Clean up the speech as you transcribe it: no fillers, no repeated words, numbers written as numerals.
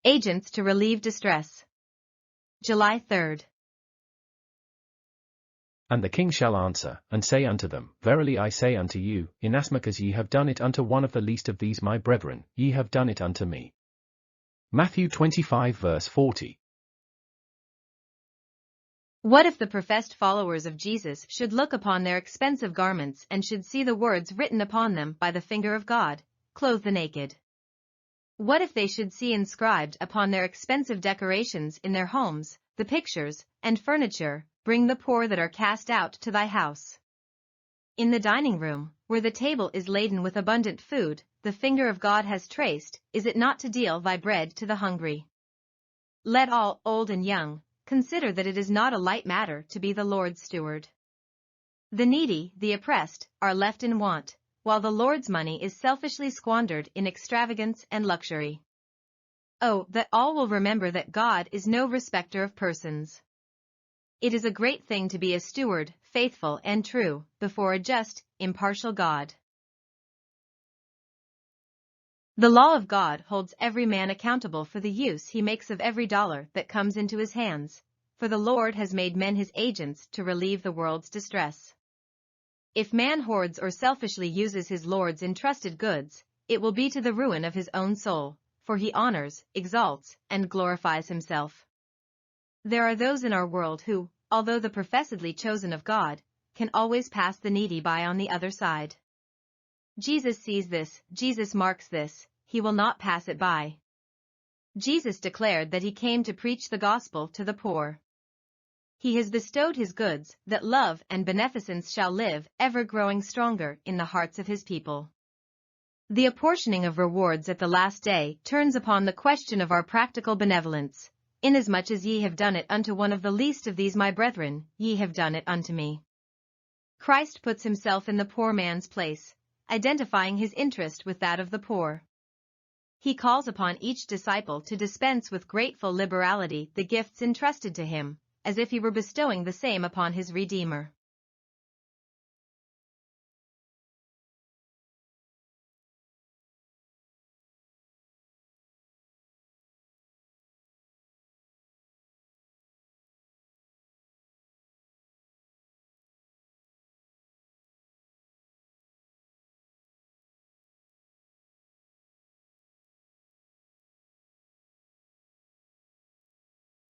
Agents to relieve distress. July 3rd. And the king shall answer, and say unto them, Verily I say unto you, inasmuch as ye have done it unto one of the least of these my brethren, ye have done it unto me. Matthew 25 verse 40. What if the professed followers of Jesus should look upon their expensive garments and should see the words written upon them by the finger of God, clothe the naked? What if they should see inscribed upon their expensive decorations in their homes, the pictures and furniture, bring the poor that are cast out to thy house? In the dining room, where the table is laden with abundant food, the finger of God has traced, is it not to deal thy bread to the hungry? Let all, old and young, consider that it is not a light matter to be the Lord's steward. The needy, the oppressed, are left in want, while the Lord's money is selfishly squandered in extravagance and luxury. Oh, that all will remember that God is no respecter of persons. It is a great thing to be a steward, faithful and true, before a just, impartial God. The law of God holds every man accountable for the use he makes of every dollar that comes into his hands, for the Lord has made men his agents to relieve the world's distress. If man hoards or selfishly uses his Lord's entrusted goods, it will be to the ruin of his own soul, for he honors, exalts, and glorifies himself. There are those in our world who, although the professedly chosen of God, can always pass the needy by on the other side. Jesus sees this, Jesus marks this, he will not pass it by. Jesus declared that he came to preach the gospel to the poor. He has bestowed his goods, that love and beneficence shall live, ever growing stronger in the hearts of his people. The apportioning of rewards at the last day turns upon the question of our practical benevolence. Inasmuch as ye have done it unto one of the least of these my brethren, ye have done it unto me. Christ puts himself in the poor man's place, identifying his interest with that of the poor. He calls upon each disciple to dispense with grateful liberality the gifts entrusted to him, as if he were bestowing the same upon his Redeemer.